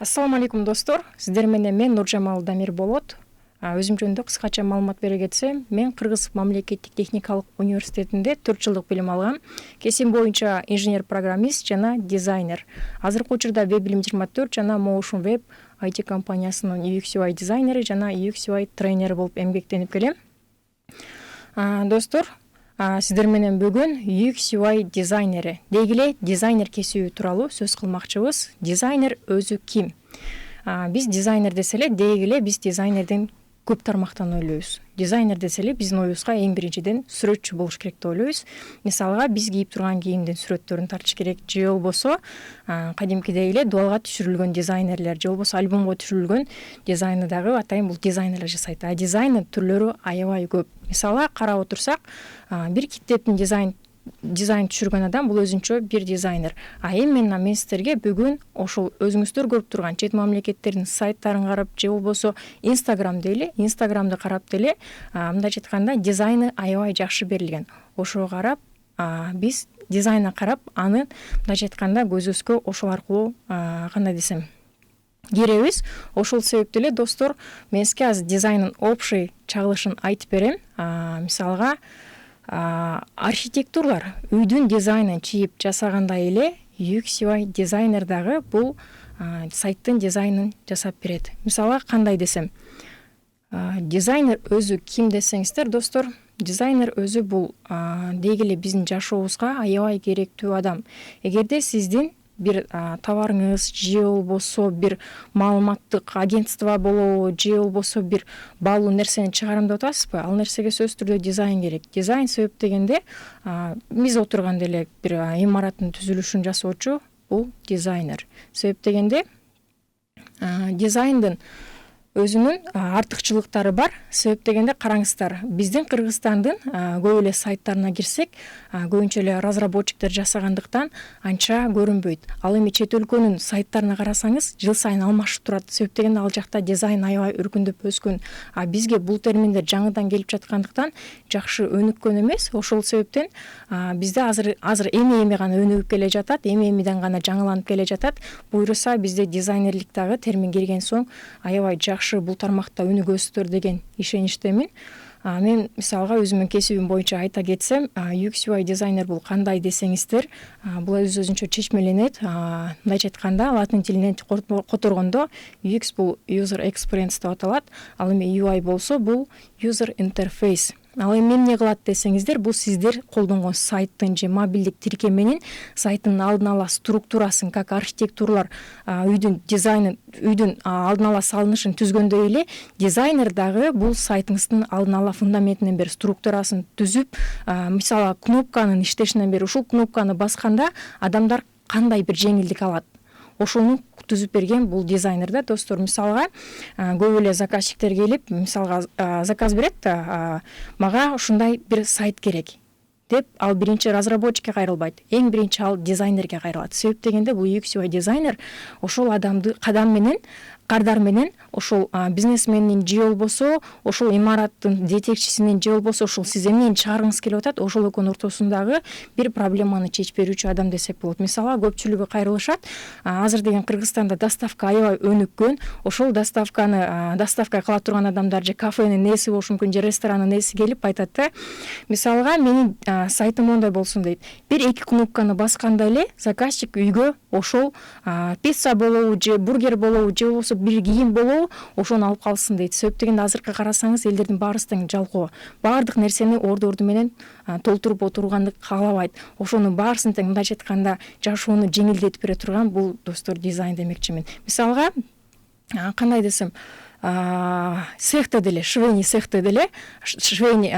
Ассаламу алейкум достор. Сиздер менен мен Нуржамал Дамир болот. Өзүм жөнүндө кыскача маалымат бере кетсем, мен Кыргыз мамлекеттик техникалык университетинде 4 жылдык билим алгам. Кесим боюнча инженер-программист жана дизайнер. Азыркы учурда Web 24 жана Motion Web IT компаниясынын UX UI дизайнери жана UX UI тренери болуп эмгектенип келем. Достор, сиздер менен бүгүн UX UI дизайнери, дегиле дизайнер кесиби тууралуу сөз кылмакчыбыз. Дизайнер өзү ким? Биз дизайнер деселе, дегиле биз дизайнерден көп тармактан ойлойбуз. Дизайнер деселе биздин оюбузга эң биринчиден сүрөтчү болуш керек деп ойлойбуз. Мисалга биз кийип турган кийимдин сүрөттөрүн тартыш керек, же болбосо кадимкидей эле дуалга түшүрүлгөн дизайнерлер, же болбосо альбомго түшүрүлгөн дизайны дагы атайын бул дизайнерлер жасайт. Дизайндын түрлөрү аябай көп. Мисалга карап отурсак, бир китептин дизайн түшүргөн адам бул өзүнчө бир дизайнер. Эми мен сиздерге бүгүн ошол өзүңүздөр көрүп турган чет мамлекеттердин сайттарын карап, же болбосо Instagram дейли, Instagramды карап деле, мындайча айтканда дизайны аябай жакшы берилген. Ошого карап, биз дизайнга карап, аны мындайча айтканда көзүбүзгө ошол аркылуу кандай десем киребиз. Ошол себептен эле достор, мен сизге азыр дизайндын общий чагылышын айтып берем. Мисалга архитектурлар үйдүн дизайнын чийип жасагандай эле UX UI дизайнер дагы бул сайттын дизайнын жасап берет. Мисалга кандай десем, дизайнер өзү ким десеңиздер, достор, дизайнер өзү бул дегиле биздин жашообузга аябай керектүү адам. Эгерде сиздин бир товарыңыз, же болбосо бир маалыматтык агентство болобу, же болбосо бир баалуу нерсени чыгарам деп атасызбы, ал нерсеге сөзсүз түрдө дизайн керек. Дизайн себеп дегенде биз отурганда эле бир имараттын түзүлүшүн жасоочу бул дизайнер. Себеп дегенде дизайндын өзүнүн артыкчылыктары бар. Себеп дегенде караңыздар, биздин Кыргызстандын көп эле сайттарына кирсек, көбүнчө эле разработчиктер жасагандыктан анча көрүнбөйт. Ал эми чет өлкөнүн сайттарына карасаңыз, жыл сайын алмашып турат. Себеп дегенде ал жакта дизайн аябай өркүндөп өскөн. Бизге бул терминдер жаңыдан келип жаткандыктан жакшы өнүккөн эмес. Ошол себептен бизде азыр эми гана өнүгүп келе жатат, эмиден гана жаңыланып келе жатат. Буюрса бизде дизайнерлик дагы термин келген соң аябай бул тармакта өнүгөсүздөр деген ишеничтемин. Мен мисалга өзүмдүн кесибим боюнча айта кетсем, UX UI дизайнер бул кандай десеңиздер, бул өзүнчө чечмеленет. Мындайча айтканда, латын тилинен которгондо UX бул user experience деп аталат. Ал эми UI болсо бул user interface. Ал эми эмне кылат десеңиздер, бул сиздер колдонгон сайттын же мобилдик тиркеменин сайттын алдын ала структурасын, как архитектурлар үйдүн дизайнын, үйдүн алдын ала салынышын түзгөндөй эле, дизайнер дагы бул сайтыңыздын алдын ала фундаментинен бери структурасын түзүп, мисалы кнопканын иштешинен бери ушул кнопканы басканда адамдар кандай бир жеңилдик алат, ошону түзүп берген бул дизайнер да, достор. Мисалга көп эле заказчиктер келип, мисалга заказ берет, мага ушундай бир сайт керек деп, ал биринчи разработчикке кайрылбайт, эң биринчи ал дизайнерге кайрылат. Себеп дегенде бул UX UI дизайнер ошол адамды кардар менен ошол бизнесмендин же болбосо ошол имараттын жетекчисинин же болбосо ошол сиз эмнени чыгаргыңыз келип атат, ошол экөөнүн ортосундагы бир проблеманы чечип берүүчү адам десек болот. Мисалга көпчүлүгү кайрылышат. Азыр деген Кыргызстанда доставка аябай өнүккөн. Ошол доставка кыла турган адамдар же кафенин ээси болушу мүмкүн, же ресторанын ээси келип айтат да, мисалга менин сайтым мондай болсун дейт. Бир-эки кнопканы басканда эле заказчик үйгө ошол пицца болобу, же бургер болобу, же болбосо бир кийим болобу, ошону алып калсын дейт. Себеп дегенде азыркы карасаңыз, элдердин баарысы тең жалкоо. Баардык нерсени орду менен толтуруп отурганды каалабайт. Ошонун баарысын тең мындайча айтканда жашоону жеңилдетип бере турган бул, достор, дизайн демекчимин. Мисалга кандай десем, цехте деле, швейный цехте деле швейный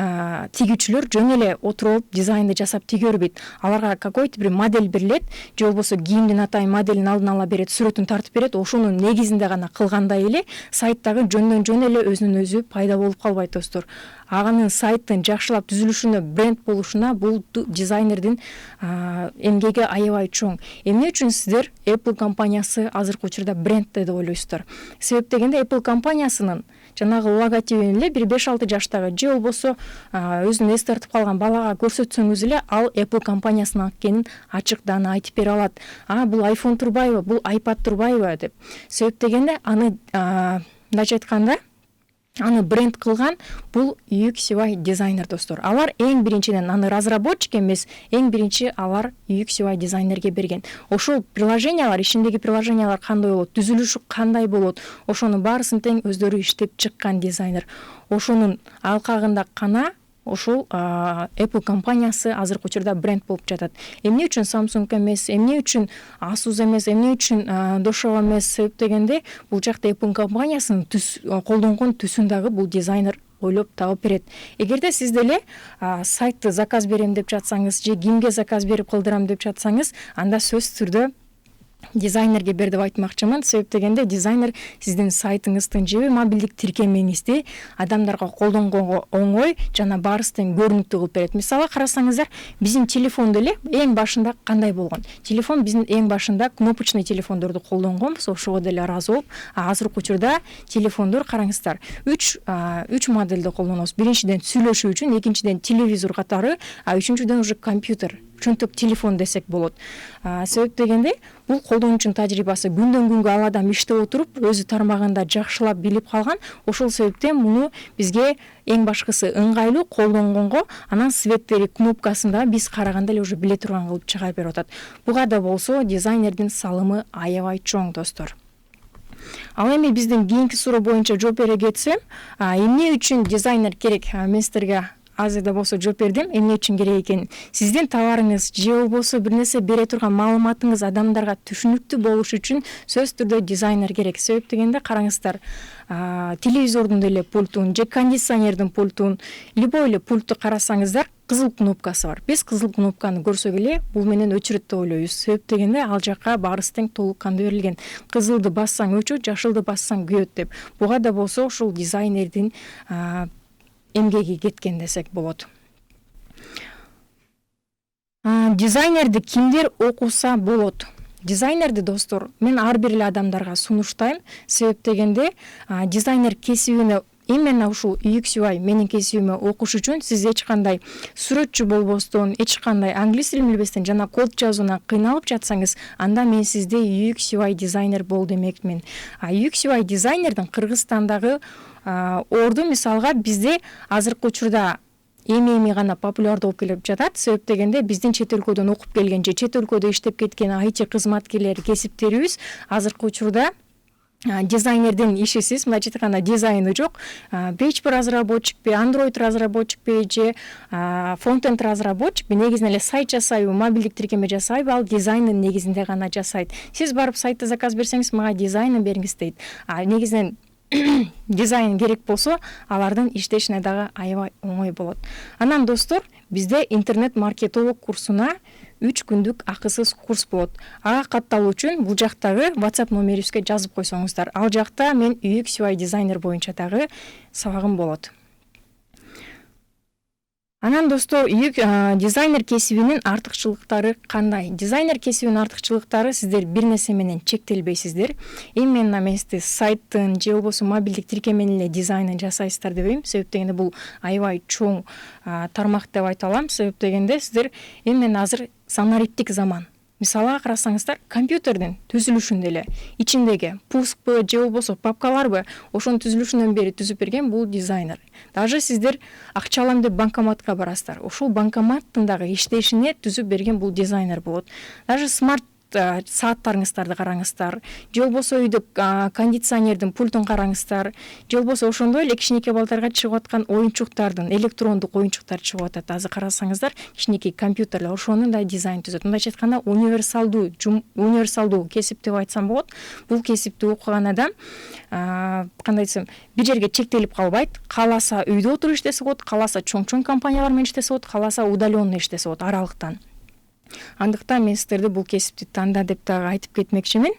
тигүүчүлөр жөн эле отуруп дизайнды жасап тиге бербейт. Аларга какой-то бир модель берилет, же болбосо кийимдин атайын моделин алдын ала берет, сүрөтүн тартып берет. Ошонун негизинде гана кылгандай эле сайттагы жөндөн эле өзүнөн өзү пайда болуп калбайт, достор. Аганын сайттын жакшылап түзүлүшүнө, бренд болушуна бул дизайнердин эмгеги аябай чоң. Эмне үчүн сиздер Apple компаниясы азыркы учурда бренд деп ойлойсуздар? Себеп дегенде Apple компаниясынын жанагы логотипин эле бир 5-6 жаштагы же болбосо өзүн эс тартып калган балага көрсөтсөңүз эле ал Apple компаниясынын экенин ачык айтып бере алат. Бул iPhone турбайбы, бул iPad турбайбы деп. Себеп дегенде аны мындайча айтканда аны бренд кылган бул UX UI дизайнер достор. Алар эң биринчиден аны разработчик эмес, эң биринчи алар UX UI дизайнерге берген. Ошол приложениялар, ишиндеги приложениялар кандай болот, түзүлүшү кандай болот, ошонун баарысын тең өздөрү иштеп чыккан дизайнер. Ошонун алкагында кана ошол Apple компаниясы азыркы учурда бренд болуп жатат. Эмне үчүн Samsung эмес, эмне үчүн Asus эмес, эмне үчүн Toshiba эмес? Себеп дегенде бул жакта Apple компаниясынын колдонгон түсүн дагы бул дизайнер ойлоп таап берет. Эгерде сиз деле сайтты заказ берем деп жатсаңыз же кимге заказ берип кылдырам деп жатсаңыз, анда сөзсүз түрдө дизайнерге бер деп айтмакчымын. Себеп дегенде дизайнер сиздин сайтыңыздын же мобилдик тиркемеңизди адамдарга колдонгонго оңой жана баарыстын көрүнүктүү кылып берет. Мисалы карасаңыздар, биздин телефон деле эң башында кандай болгон? Телефон биздин эң башында кнопочный телефондорду колдонгонбуз, ошого деле ыраазы болуп, азыркы учурда телефондор караңыздар, 3 модельди колдонобуз. Биринчиден сүйлөшүү үчүн, экинчиден телевизор катары, үчүнчүдөн уже компьютер, чөнтөк телефон десек болот. Себеп дегенде бул колдонуучунун тажрыйбасы күндөн күнгө ал адам иштеп отуруп өзү тармагында жакшылап билип калган. Ошол себептен муну бизге эң башкысы ыңгайлуу колдонгонго, анан светтери, кнопкасын да биз караганда эле уже биле турган кылып чыгарып берип атат. Буга да болсо дизайнердин салымы аябай чоң достор. Ал эми биздин кийинки суроо боюнча жооп бере кетсем, эмне үчүн дизайнер керек? Мен силерге азырда болсо жооп бердим, эмне үчүн керек экенин. Сиздин товарыңыз же болбосо бир нерсе бере турган маалыматыңыз адамдарга түшүнүктүү болуш үчүн сөзсүз түрдө дизайнер керек. Себеп дегенде караңыздар, телевизордун деле пультун же кондиционердин пультун, любой эле пультту карасаңыздар, кызыл кнопкасы бар. Биз кызыл кнопканы көрсөк эле бул менен өчүрөт деп ойлойбуз. Себеп дегенде ал жакка баарысы тең толук кандуу берилген. Кызылды бассаң өчөт, жашылды бассаң күйөт деп. Буга да болсо ушул дизайнердин эмгеги кеткен десек болот. Дизайнерди кимдер окуса болот? Дизайнерди достор мен ар бир эле адамдарга сунуштайм. Себеп дегенде дизайнер кесибине именно ушул UX UI менин кесибиме окуш үчүн сиз эч кандай сүрөтчү болбостон, эч кандай англис тилин билбестен жана код жазууна кыйналып жатсаңыз, анда мен сизди UX UI дизайнер бол демекмин. UX UI дизайнердин Кыргызстандагы орду мисалга бизде азыркы учурда эми гана популярдуу болуп келип жатат. Себеп дегенде биздин чет өлкөдөн окуп келген же чет өлкөдө иштеп кеткен IT кызматкерлери, кесиптерибиз азыркы учурда дизайнердин ишисиз, мындайча айтканда дизайны жок, PHP разработчикпи, Android разработчикпи же фронтенд разработчикпи, негизинен эле сайт жасайбы, мобилдик тиркеме жасайбы, ал дизайндын негизинде гана жасайт. Сиз барып сайтты заказ берсеңиз, мага дизайнын бериңиз дейт. Негизинен дизайн керек болсо, алардын иштешине дагы аябай оңой болот. Анан достор, бизде интернет-маркетолог курсуна 3 күндүк акысыз курс болот. Ага катталуу үчүн бул жактагы WhatsApp номерибизге жазып койсоңуздар. Ал жакта мен UX UI дизайнер боюнча дагы сабагым болот. Анан достор, дизайнер кесибинин артыкчылыктары кандай? Дизайнер кесибинин артыкчылыктары, сиздер бир нерсе менен чектелбейсиздер. Именно мен сизди сайттын же болбосо мобилдик тиркеменин эле дизайнын жасайсыздар деп ойлойм. Себеп дегенде бул аябай чоң тармак деп айта алам. Себеп дегенде сиздер именно азыр санариптик заман. Мисалга карасаңыздар, компьютердин түзүлүшүндө эле ичиндеги пускпы же болбосо папкаларбы, ошонун түзүлүшүнөн бери түзүп берген бул дизайнер. Даже сиздер акча алам деп банкоматка барасыздар. Ошол банкоматтын дагы иштешине түзүп берген бул дизайнер болот. Даже смарт сааттарыңыздарды караңыздар, же болбосо үйдө кондиционердин пультун караңыздар, же болбосо ошондой эле кичинекей балдарга чыгып аткан оюнчуктардын, электрондук оюнчуктар чыгып атат. Азыр карасаңыздар, кичинекей компьютерлер ошонун да дизайн түзөт. Мындайча айтканда универсалдуу кесип деп айтсам болот. Бул кесипти окуган адам кандай десем, бир жерге чектелип калбайт. Кааласа үйдө отуруп иштесе болот, кааласа чоң компаниялар менен иштесе болот, кааласа удаленно иштесе болот, аралыктан. Андыктан мен сиздерди бул кесипти танда деп дагы айтып кетмекчимин.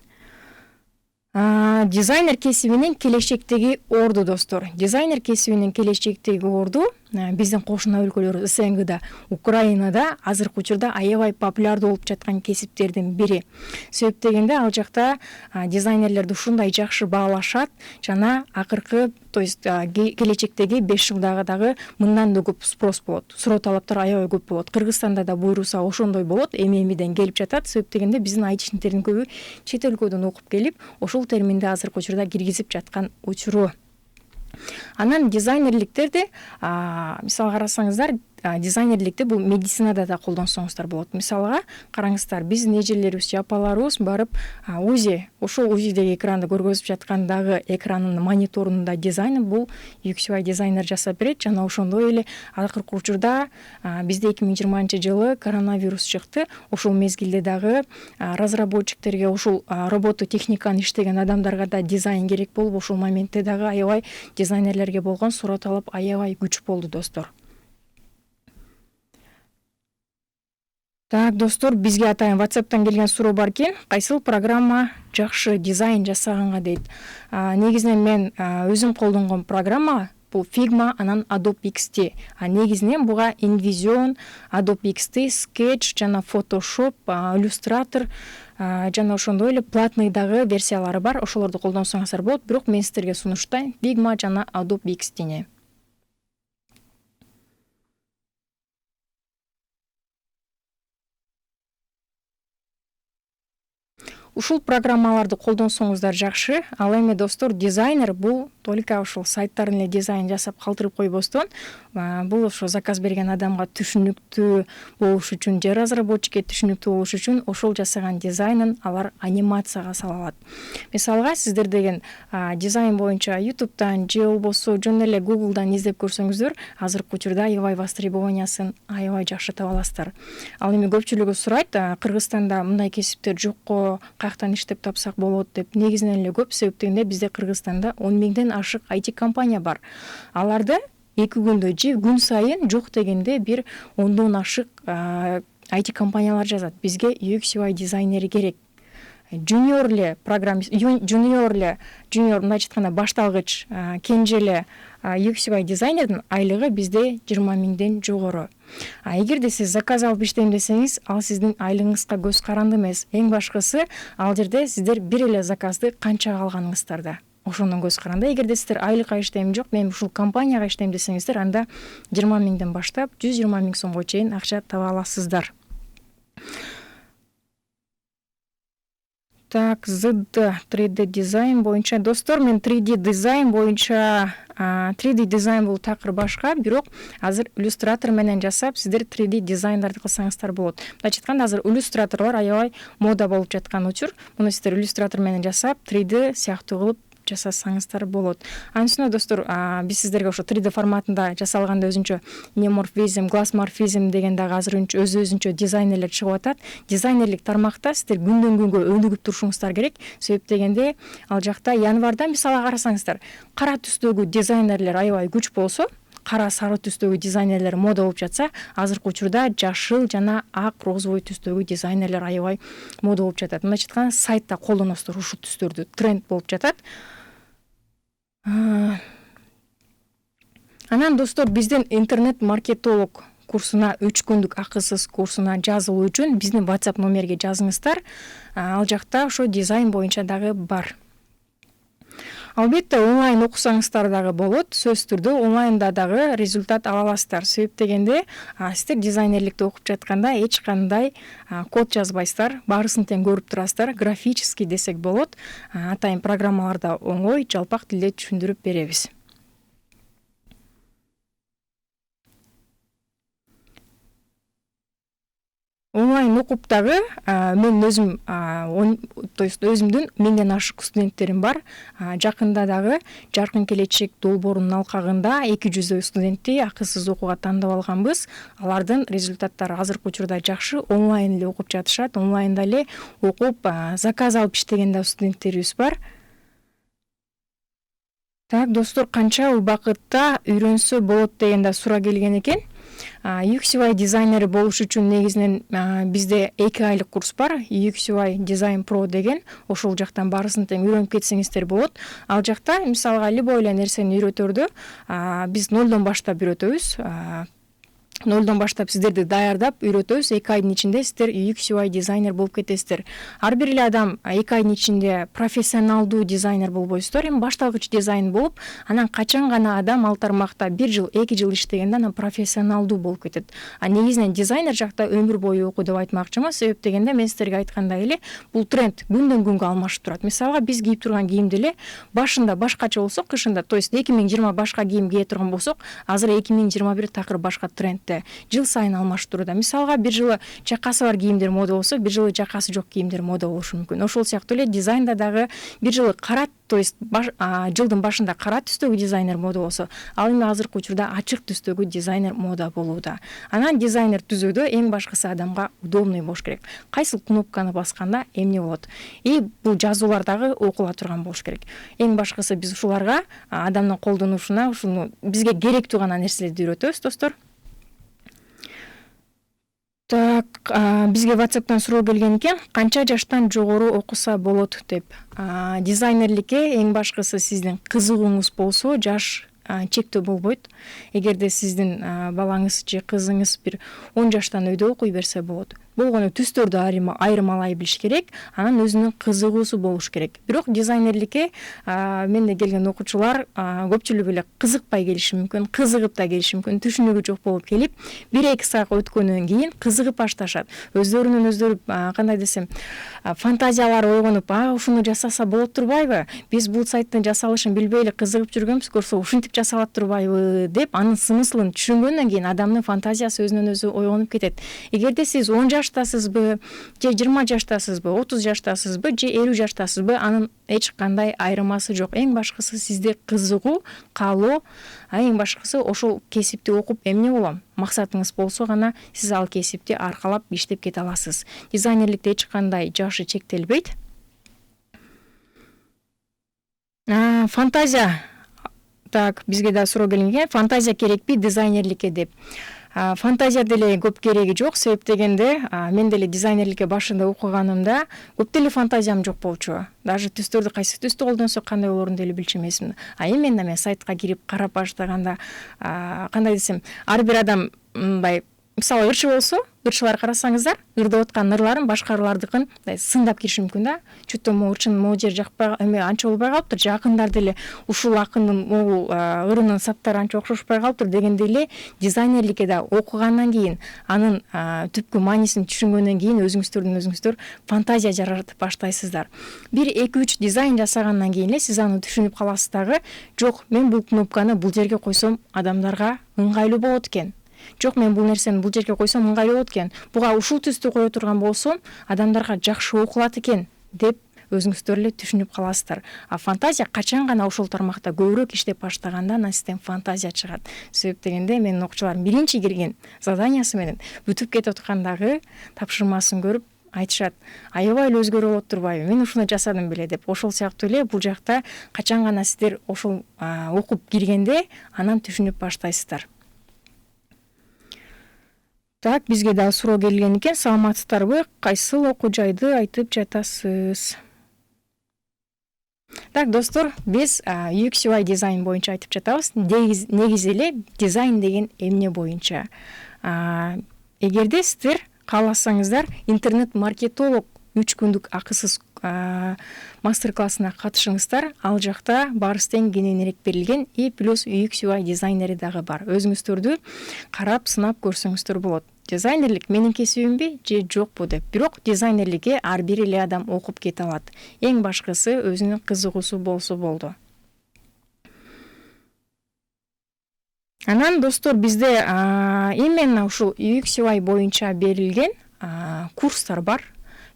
Дизайнер кесибинин келечектеги орду достор. Дизайнер кесибинин келечектеги орду биздин кошуна өлкөлөр СНГда, Украинада азыркы учурда аябай популярдуу болуп жаткан кесиптердин бири. Себеп дегенде ал жакта дизайнерлерди ушундай жакшы баалашат жана акыркы, то есть келечектеги 5 жылдагы дагы мындан да көп спрос болот. Суроо талаптар аябай көп болот. Кыргызстанда да буйруса ошондой болот, эми-эмиден келип жатат. Себеп дегенде биздин айтишниктердин көбү чет өлкөдөн окуп келип, ошол терминди азыркы учурда киргизип жаткан учуру. Анан дизайнерликтерди мисалга карасаңыздар, дизайнерликти бул медицинада да колдонсоңуздар болот. Мисалга караңыздар, биздин эжелерибиз, апаларыбыз барып УЗИ, ошол УЗИдеги экранды көргөзүп жаткандагы экранын мониторунда дизайны бул UX/UI дизайнер жасап берет. Жана ошондой эле акыркы учурда бизде 2020-жылы коронавирус чыкты. Ошол мезгилде дагы разработчиктерге, ошол робототехниканы иштеген адамдарга да дизайн керек болуп, ошол моментте дагы аябай дизайнерлерге болгон суроо талап аябай күч болду, достор. Так, достор, бизге атайын WhatsApp'тан келген суроо бар экен. Кайсыл программа жакшы дизайн жасаганга дейт. Негизинен мен өзүм колдонгон программа бул Figma, анан Adobe XD. Негизинен буга InVision, Adobe XD, Sketch жана Photoshop, Illustrator жана ошондой эле платный дагы версиялары бар. Ошолорду колдонсоңуздар болот. Бирок мен сиздерге сунуштайм Figma жана Adobe XD'ни. Ушул программаларды колдонсоңуздар жакшы. Ал эми, достор, дизайнер бул только ошол сайттарын эле дизайн жасап калтырып койбостон, бул ошо заказ берген адамга түшүнүктүү болуш үчүн же разработчикке түшүнүктүү болуш үчүн ошол жасаган дизайнын алар анимацияга сала алат. Мисалга сиздер деген дизайн боюнча YouTube'дан же болбосо жөн эле Google'дан издеп көрсөңүздөр, азыркы учурда аябай востребованиясын аябай жакшы таба аласыздар. Ал эми көпчүлүгү сурайт, Кыргызстанда мындай кесиптер жокко, каяктан иштеп тапсак болот деп. Негизинен эле көп, себеп дегенде бизде Кыргызстанда 10 миңден ашык IT компания бар. Аларда 2 күндө же күн сайын жок дегенде бир 10дон ашык IT компаниялар жазат. Бизге UX/UI дизайнери керек. Junior программист, junior мындайча айтканда башталгыч, кенже эле UX/UI дизайнердин айлыгы бизде 20 миңден жогору. Эгерде сиз заказ алып иштейм десеңиз, ал сиздин айлыгыңызга көз каранды эмес. Эң башкысы, ал жерде сиздер бир эле заказды канчага алганыңыздарда. Ошондон көз каранды. Эгерде сиздер айлыкка иштейм, жок, мен ушул компанияга иштейм десеңиздер, анда 20 миңден баштап 120 миң сомго чейин акча таба аласыздар. Так, ZD 3D дизайн боюнча, достор, мен 3D дизайн боюнча 3D дизайн бул такыр башка, бирок азыр иллюстратор менен жасап, сиздер 3D дизайндарды кылсаңыздар болот. Мындайча айтканда, азыр иллюстраторлор аябай мода болуп жаткан учур. Муну сиздер иллюстратор менен жасап, 3D сыяктуу кылып жасасаңыздар болот. Анын үстүнө, достор, биз сиздерге ошо 3D форматында жасалганда өзүнчө неморфизм, гласморфизм деген дагы азыр өзүнчө дизайнерлер чыгып атат. Дизайнерлик тармакта сиздер күндөн күнгө өнүгүп турушуңуздар керек. Себеп дегенде, ал жакта январда мисалга карасаңыздар, кара түстөгү дизайнерлер аябай күч болсо, кара сары түстөгү дизайнерлер мода болуп жатса, азыркы учурда жашыл жана ак, розовый түстөгү дизайнерлер аябай мода болуп жатат. Мындайча айтканда, сайтта колдоносуздар ушул түстөрдү, тренд болуп жатат. Анан, достор, биздин интернет-маркетолог курсуна 3 күндүк акысыз курсуна жазылуу үчүн биздин WhatsApp номерге жазыңыздар. Ал жакта ошо дизайн боюнча дагы бар. Албетте, онлайн окусаңыздар дагы болот. Сөзсүз түрдө онлайнда дагы результат ала аласыздар. Себеп дегенде, сиздер дизайнерликти окуп жатканда эч кандай код жазбайсыздар, баарысын тең көрүп турасыздар. Графический десек болот. Атайын программаларда оңой, жалпак тилде түшүндүрүп беребиз. Онлайн окуп дагы мен өзүм, то есть өзүмдүн 1000ден ашык студенттерим бар. Жакында дагы Жаркын келечек долбоорунун алкагында 200 студентти акысыз окууга тандап алганбыз. Алардын результаттары азыркы учурда жакшы, онлайн эле окуп жатышат, онлайнда эле окуп, заказ алып иштеген да студенттерибиз бар. Так, достор, канча убакытта үйрөнсө болот деген да суроо келген экен. UX UI дизайнери болуш үчүн негизинен бизде 2 айлык курс бар, UX UI Design Pro деген. Ошол жактан баарысын тең үйрөнүп кетсеңиздер болот. Ал жакта мисалга любой эле нерсени үйрөтөрдү биз нолдон баштап үйрөтөбүз. Нолдон баштап сиздерди даярдап үйрөтөбүз. 2 айдын ичинде сиздер UX UI дизайнер болуп кетесиздер. Ар бир эле адам 2 айдын ичинде профессионалдуу дизайнер болбойсуздар. Эми башталгыч дизайн болуп, анан качан гана адам ал тармакта 1 жыл, 2 жыл иштегенде анан профессионалдуу болуп кетет. Негизинен дизайнер жакта өмүр бою окуу деп айтмакчымын. Себеп дегенде мен сиздерге айткандай эле бул тренд күндөн күнгө алмашып турат. Мисалга биз кийип турган кийимди эле башында башкача болсок, кышында, то есть 2020 башка кийим кие турган болсок, азыр 2021 такыр башка трендте. Жыл сайын алмашып туруда. Мисалга бир жылы жакасы бар кийимдер мода болсо, бир жылы жакасы жок кийимдер мода болушу мүмкүн. Ошол сыяктуу эле дизайнда дагы бир жылы кара, то есть жылдын башында кара түстөгү дизайнер мода болсо, ал эми азыркы учурда ачык түстөгү дизайнер мода болууда. Анан дизайнер түзүүдө эң башкысы адамга удобный болуш керек. Кайсыл кнопканы басканда эмне болот? Бул жазуулар дагы окула турган болуш керек. Эң башкысы биз ушуларга адамдын колдонушуна, ушуну бизге керектүү гана нерселерди үйрөтөбүз, достор. Так, бизге WhatsApp'тан суроо келген экен, канча жаштан жогору окуса болот деп. Дизайнерликке эң башкысы сиздин кызыгууңуз болсо, жаш чектөө болбойт. Эгерде сиздин балаңыз же кызыңыз бир 10 жаштан өйдө окуй берсе болот. Болгону түстөрдү айырмалай билиш керек, анан өзүнүн кызыгуусу болуш керек. Бирок дизайнерликке менде келген окуучулар көпчүлүгү эле кызыкпай келиши мүмкүн, кызыгып да келиши мүмкүн, түшүнүгү жок болуп келип, 1-2 саат өткөндөн кийин кызыгып башташат. Өздөрүнүн өздөрү кандай десем, фантазиялары ойгонуп, ушуну жасаса болот турбайбы? Биз бул сайттын жасалышын билбей эле кызыгып жүргөнбүз, көрсө ушинтип жасалат турбайбы деп анын смыслын түшүнгөндөн кийин адамдын фантазиясы өзүнөн өзү ойгонуп кетет. Эгерде сиз 10 жаштасызбы, же 20 жаштасызбы, 30 жаштасызбы, же 50 жаштасызбы, анын эч кандай айырмасы жок. Эң башкысы сизде кызыгуу, каалоо, эң башкысы ошол кесипти окуп эмне болом? Максатыңыз болсо гана сиз ал кесипти аркалап иштеп кете аласыз. Дизайнерликте эч кандай жашы чектелбейт. Фантазия. Так, бизге да суроо келген, фантазия керекпи дизайнерликке деп. Фантазия деле көп кереги жок, себеп дегенде мен деле дизайнерликке башында окуганымда көп деле фантазиям жок болчу. Даже түстөрдү кайсы түстү колдонсок кандай болорун деле билчү эмесмин. Эми мен сайтка кирип карап баштаганда кандай десем, ар бир адам мындай мисалы ырчы болсо, ырчылар карасаңыздар, ырдап аткан ырларын башкалардыкын сындап кириши мүмкүн да. Чөтө могу ырчынын могу жери жакпай, эми анча болбой калыптыр, же акындар деле ушул акындын могу ырынын саптары анча окшошпой калыптыр дегендей эле дизайнерликке да окугандан кийин, анын түпкү маанисин түшүнгөндөн кийин өзүңүздөр фантазия жаратып баштайсыздар. 1-2-3 дизайн жасагандан кийин эле сиз аны түшүнүп каласыз дагы, жок, мен бул кнопканы бул жерге койсом адамдарга ыңгайлуу болот экен. Жок, мен бул нерсени бул жерге койсом ыңгайлуу болот экен. Буга ушул түстү кое турган болсом, адамдарга жакшы окулат экен деп өзүңүздөр эле түшүнүп каласыздар. Фантазия качан гана ошол тармакта көбүрөөк иштеп баштаганда анан сизден фантазия чыгат. Себеп дегенде менин окуучуларым биринчи кирген заданиясы менен бүтүп кетип аткандагы тапшырмасын көрүп айтышат, аябай эле өзгөрө болот турбайбы? Мен ушуну жасадым беле деп. Ошол сыяктуу эле бул жакта качан гана сиздер ошол окуп киргенде анан түшүнүп баштайсыздар. Так, бизге да суроо келген экен, саламатсыздарбы? Кайсыл окуу жайды айтып жатасыз? Так, достор, биз UX UI дизайн боюнча айтып жатабыз. Негизи эле дизайн деген эмне боюнча. Эгерде сиздер кааласаңыздар, интернет-маркетолог 3 күндүк акысыз мастер-классына катышыңыздар. Ал жакта баарысы тең кененирээк берилген, плюс UX UI дизайнери дагы бар. Өзүңүздөрдү карап, сынап көрсөңүздөр болот. Дизайнерлик менин кесибимби же жокпу деп. Бирок дизайнерликке ар бир эле адам окуп кете алат. Эң башкысы өзүнүн кызыгуусу болсо болду. Анан достор, бизде именно ушул UX UI боюнча берилген курстар бар.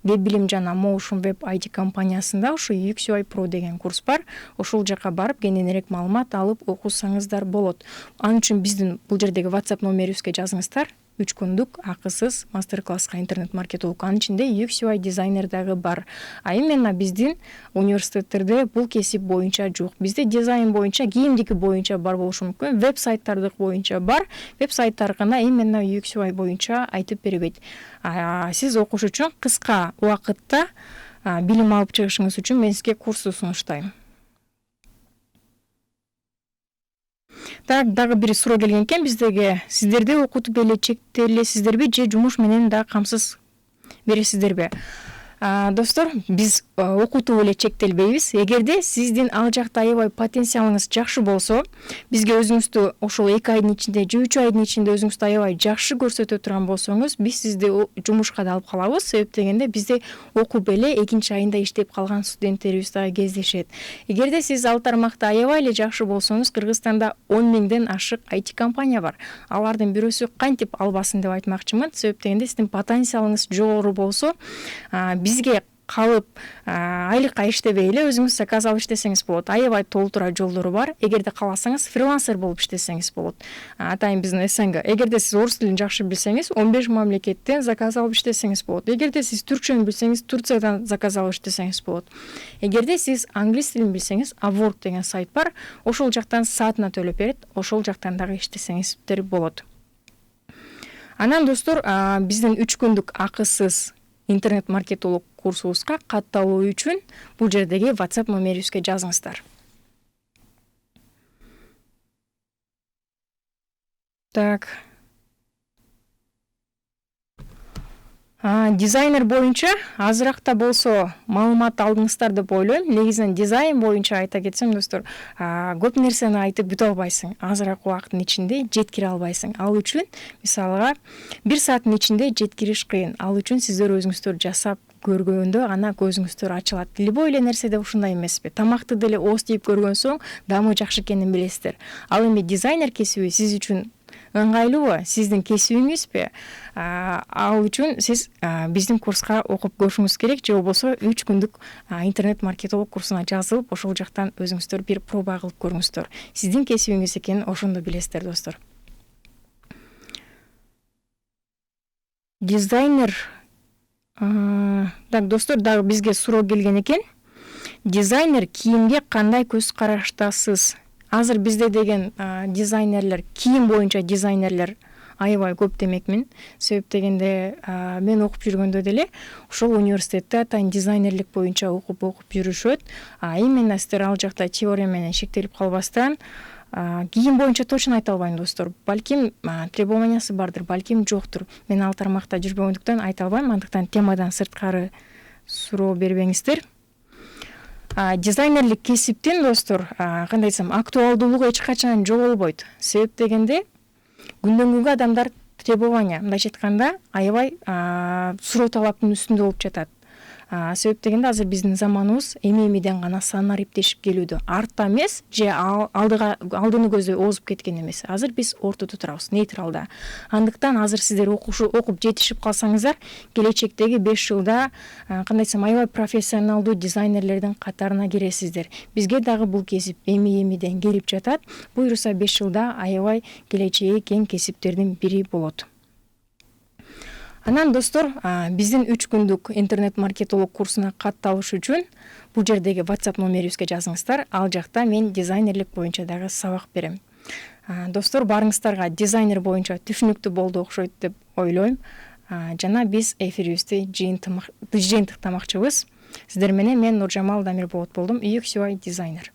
Веб билим жана Motion Web ID компаниясында ушу UX UI Pro деген курс бар. Ошол жака барып кененирээк маалымат алып окусаңыздар болот. Ал үчүн биздин бул жердеги WhatsApp номерибизге жазыңыздар. 3 күндүк акысыз мастер класска интернет маркетолог. Анын ичинде UX UI дизайнер дагы бар. А именно биздин университеттерде бул кесип боюнча жок. Бизде дизайн боюнча, кийимдики боюнча бар болушу мүмкүн, веб-сайттардык боюнча бар. Веб-сайттар гана именно UX UI боюнча айтып бербейт. Сиз окуш үчүн кыска убакытта билим алып чыгышыңыз үчүн мен сизге курсту сунуштайм. Так, дагы бир суроо келген экен биздеге. Сиздерде окутуп эле чектелесиздерби же жумуш менен да камсыз бересиздерби? Достор, биз окутуп эле чектелбейбиз. Эгерде сиздин ал жакта аябай потенциалыңыз жакшы болсо, бизге өзүңүздү ошол 2 айдын ичинде же 3 айдын ичинде өзүңүздү аябай жакшы көрсөтө турган болсоңуз, биз сизди жумушка да алып калабыз. Себеп дегенде бизде окуп эле 2 айында иштеп калган студенттерибиз дагы кездешет. Эгерде сиз ал тармакта аябай эле жакшы болсоңуз, Кыргызстанда 10 миңден ашык IT компания бар. Алардын бирөөсү кантип албасын деп айтмакчымын. Себеп дегенде сиздин потенциалыңыз жогору болсо, бизге калып айлыкка иштебей эле өзүңүз заказ алып иштесеңиз болот. Аябай толтура жолдору бар. Эгерде кааласаңыз фрилансер болуп иштесеңиз болот. Атайын биздин СНГ. Эгерде сиз орус тилин жакшы билсеңиз, 15 мамлекеттен заказ алып иштесеңиз болот. Эгерде сиз түркчөнү билсеңиз, Турциядан заказ алып иштесеңиз болот. Эгерде сиз англис тилин билсеңиз, Upwork деген сайт бар. Ошол жактан саатына төлөп берет. Ошол жактан дагы иштесеңиздер болот. Анан достор, биздин 3 күндүк акысыз интернет маркетолог курсубузга катталуу үчүн бул жердеги WhatsApp номерибизге жазыңыздар. Так. Дизайнер боюнча азыракта болсо маалымат алдыңыздар деп ойлойм. Негизинен дизайн боюнча айта кетсем, достор, көп нерсени айтып бүтө албайсың. Азыраак убакыттын ичинде жеткире албайсың. Ал үчүн мисалга 1 сааттын ичинде жеткириш кыйын. Ал үчүн сиздер өзүңүздөр жасап көргөндө гана көзүңүздөр ачылат. Любой эле нерседе ушундай эмеспи? Тамакты деле ооз тийип көргөн соң даамы жакшы экенин билесиздер. Ал эми дизайнер кесиби сиз үчүн ыңгайлуубу? Сиздин кесибиңизби? Ал үчүн сиз биздин курска окуп көрүшүңүз керек, же болбосо 3 күндүк интернет маркетолог курсуна жазылып, ошол жактан өзүңүздөр бир проба кылып көрүңүздөр. Сиздин кесибиңиз экенин ошондо билесиздер, достор. Дизайнер. Так, достор, дагы бизге суроо келген экен. Дизайнер кийимге кандай көз караштасыз? Азыр бизде деген дизайнерлер, кийим боюнча дизайнерлер аябай көп демекмин. Себеп дегенде мен окуп жүргөндө деле ошол университетте атайын дизайнерлик боюнча окуп жүрүшөт. Именно сиздер ал жакта теория менен шектелип калбастан, кийим боюнча точно айта албайм, достор. Балким требованиясы бардыр, балким жоктур. Мен ал тармакта жүрбөгөндүктөн айта албайм. Андыктан темадан сырткары суроо бербеңиздер. Дизайнерлик кесиптин, достор, кандай десем, актуалдуулугу эч качан жоголбойт. Себеп дегенде күндөн күнгө адамдар требования, мындайча айтканда, аябай суроо талаптын үстүндө болуп жатат. Себеп дегенде азыр биздин заманыбыз эми-эмиден гана санар иптешип келүүдө. Артта эмес, же алдыны көздөй озуп кеткен эмес. Азыр биз ортодо турабыз, нейтралда. Андыктан азыр сиздер окуп жетишип калсаңыздар, келечектеги 5 жылда кандай десем, аябай профессионалдуу дизайнерлердин катарына киресиздер. Бизге дагы бул кесип эми-эмиден келип жатат. Буюрса 5 жылда аябай келечеги кең кесиптердин бири болот. Анан, достор, биздин 3 күндүк интернет маркетолог курсуна катталыш үчүн бул жердеги WhatsApp номерибизге жазыңыздар. Ал жакта мен дизайнерлик боюнча дагы сабак берем. Достор, барыңыздарга дизайнер боюнча түшүнүктүү болду окшойт деп ойлойм. Жана биз эфирибизди жыйынтыктамакчыбыз. Сиздер менен мен Нуржамал Дамирболот болдум, UX UI дизайнер.